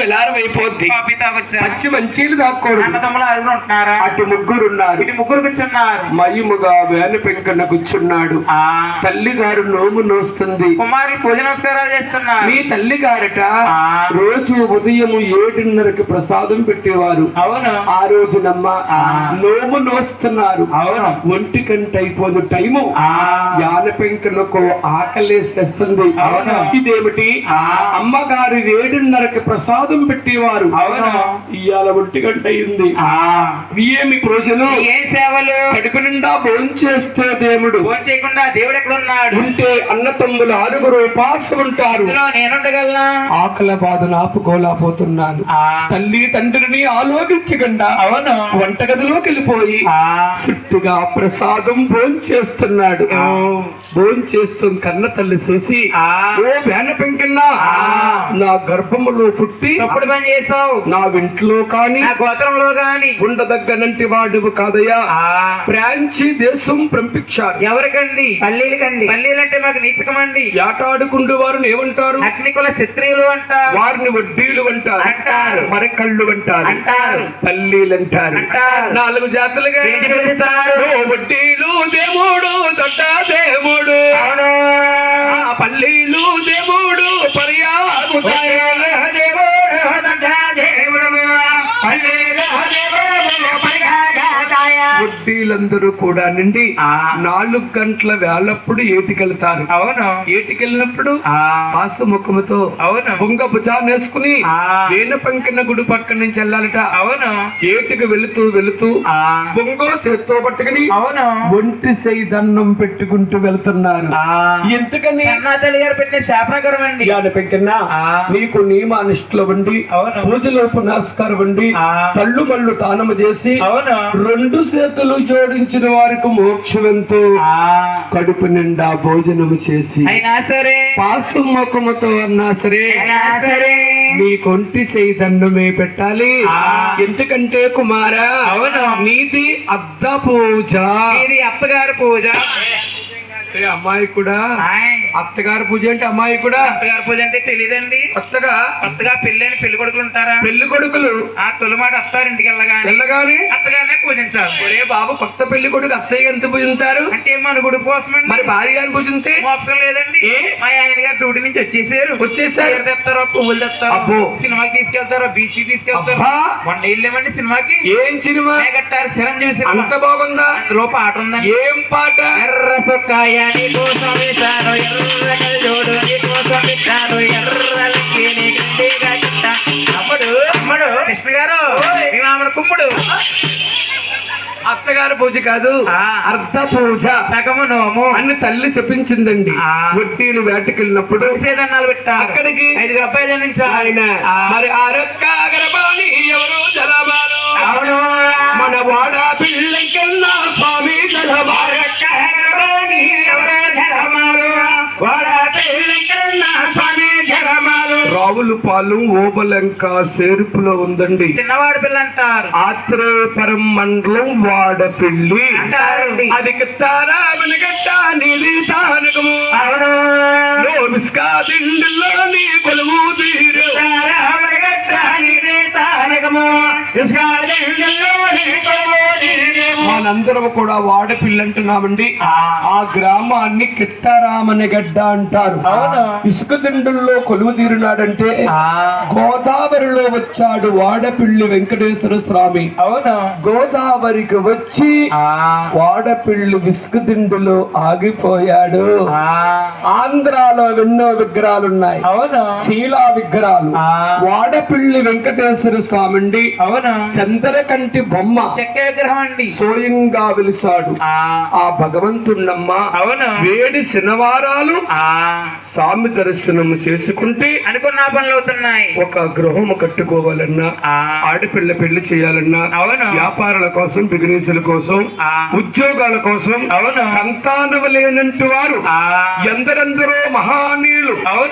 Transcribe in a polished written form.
తెల్లారం అయిపోద్ది. పచ్చి మంచీలు దాక్కోడు. అటు ముగ్గురున్నారు. ఇటు ముగ్గురు కూర్చున్నారు. మయుముగా వేన పెంకన్న కూర్చున్నాడు. తల్లి గారు నోము నోస్తుంది. కుమారులు పూజ నమస్కారాలు చేస్తున్నారు. మీ తల్లి గారట రోజు ఉదయం 7:30కి ప్రసాదం పెట్టేవారు. అవును. ఆ రోజునమ్మ నోము నోస్తున్నారు. అవును. 1 గంట అయిపోదు టైము. యాన పెంకలకు ఆకలేసేస్తుంది. అవును. ఇదేమిటి? అమ్మగారు 7:30కి ప్రసాదం పెట్టేవారు. అవును. ఇవాళ 1 గంట అయింది. ఏమి ప్రయోజనం? ఏం సేవలు? కడుపు నిండా భోంచేస్తే దేవుడు, భోంచేయకుండా దేవుడు ఎక్కడ ఉన్నాడు? ఉంటే అన్న తమ్ములు 6 ఉపాసం ఉంటారు. నేనుండగలనా? ఆకల బాధను ఆపుకోలేకపోతున్నాను. తల్లి తండ్రిని ఆలోచించకుండా అవును వంటగదిలోకి వెళ్ళిపోయి చుట్టుగా ప్రసాదం భోంచేస్తున్నాడు. భోంచేస్తూ కన్న తల్లి చూసి, ఓ వేన పెంకన్నా, నా గర్భములో పుట్టి ఎప్పుడు పని చేసావు? నా ఇంట్లో కాని నా గోత్రంలో గాని ఉండదగ్గనంటి వాడువు కాదయ్యా. ఫ్రాంచి దేశం పంపించారు. ఎవరికండి? పల్లీలకండి. పల్లీలంటే మాకు నీచకమండి. ఆటాడుకుంటూ వారిని ఏమంటారు? అగ్నికుల క్షత్రియులు అంటారు. వారిని వడ్డీలు అంటారు. మరకళ్ళు అంటారు. పల్లీలు అంటారు. 4 జాతులుగా వడ్డీలు దేవుడు, దొడ్డ దేవుడు, పల్లీలు దేవుడు, పర్యాదు వడ్డీలందరూ కూడా నిండి 4 గంటల వేళప్పుడు ఏటికెళ్తారు. అవును. ఏటికెళ్ళినప్పుడు పాసు ముఖముతో బొంగ భుజాన్ని వేసుకుని వేన పంకిన గుడి పక్క నుంచి వెళ్ళాలట. అవును. ఏటికి వెళుతూ బొంగో చేత్తో పట్టుకుని ఒంటి చేయి దండం పెట్టుకుంటూ వెళ్తున్నారు. ఎందుకని? తల్లి గారు పెట్టిన శాపనగరం అండి. పెంకన్నా, నీకు నియమానిష్టలు ఉండి, పూజలో పునస్కారం ఉండి, తల్లు మళ్ళు తానము చేసి 2 చేతులు జోడించిన వారికి మోక్షంతో కడుపు నిండా భోజనము చేసి అయినా సరే, పాసు ముఖముతో అన్నా సరే నీ కొంటి చేయి దండమే పెట్టాలి. ఎందుకంటే కుమారా, నీది అద్ద పూజ, ఇది అత్తగారు పూజ. అమ్మాయి కూడా అత్తగారు పూజ అంటే అమ్మాయి కూడా అత్తగారు పూజ అంటే తెలియదండి. కొత్తగా పెళ్ళైన పెళ్లి కొడుకులు ఉంటారా? పెళ్లి కొడుకులు తొలిమాట అత్తారింటికి వెళ్ళగానే అత్తగారినే పూజించారు. ఒరే బాబు, కొత్త పెళ్లి కొడుకు అత్తయ్య ఎంత పూజింటారు అంటే మన గుడి కోసం. మరి భార్య గారిని పూజింటే మోక్షం లేదండి. మా ఆయన గారు డ్యూటీ నుంచి వచ్చేసారు. తెస్తారో, పువ్వులు తెస్తారో, సినిమాకి తీసుకెళ్తారో, బీచ్ తీసుకెళ్తారు. మొన్న వెళ్ళామండి సినిమాకి. ఏం సినిమా? కట్టారు చిరంజీవి సినిమా. అంత బాగుందా? అందులో పాట ఉందండి. ఏం పాట? ఎర్ర సొక్కాయ నీకోసం ఇస్తాను, ఎర్ర కళ్ళజోడు నీకోసం ఇస్తాను, ఎర్రలకి నీ గట్టిగా గిట్ట. అమ్మడు కృష్ణ గారు, మీ మామూలు కుమ్ముడు. అత్తగారు పూజ కాదు, అర్ధ పూజ, సగము నోము అని తల్లి చెప్పించిందండి. వడ్డీలు వేటకెళ్ళినప్పుడు సేదన్నాలు పెట్టా. అక్కడికి 5 అబ్బాయిల నుంచి ఆయన మరి ఆరొక్క గర్భాని ఎవరు జలమాను. మన వాడ పిల్లకెళ్ళా స్వామి జలమారు. రావులపాలెం ఓబలంక సేరుపులో ఉందండి. చిన్నవాడి పిల్ల అంటారు. ఆత్రేయపురం మండలం వాడపిల్లి అంటారండి. అది కిత్తారా వెనగట్ట నీది తానకము. దిండులో నీ కొలువు తీరు. మనందరం కూడా వాడపిల్లి అంటున్నామండి. ఆ గ్రామాన్ని కిత్తారామనగడ్డ అంటారు. ఇసుక దిండుల్లో కొలువు తీరున్నాడంటే గోదావరిలో వచ్చాడు వాడపిల్లి వెంకటేశ్వర స్వామి. గోదావరికి వచ్చి వాడపిల్లి ఇసుక దిండులో ఆగిపోయాడు. ఆంధ్రాలో ఎన్నో విగ్రహాలున్నాయి. శీలా విగ్రహాలు. వాడపిల్లి వెంకటేశ్వర స్వామి అండి. చంద్రకంటి బొమ్మ చెక్క విగ్రహం అండి. స్వయంగా వెలిసాడు. ఆ భగవంతున్నమ్మ వేడి శనివారాలు స్వామి దర్శనం చేసుకుంటే అనుకున్న పనులు అవుతున్నాయి. ఒక గృహము కట్టుకోవాలన్నా, ఆడపిల్ల పెళ్లి చేయాలన్నా, వ్యాపారాల కోసం, బిజినెస్ల కోసం, ఉద్యోగాల కోసం, సంతానం లేనంటి వారు ఎందరెందరో మహానీయులు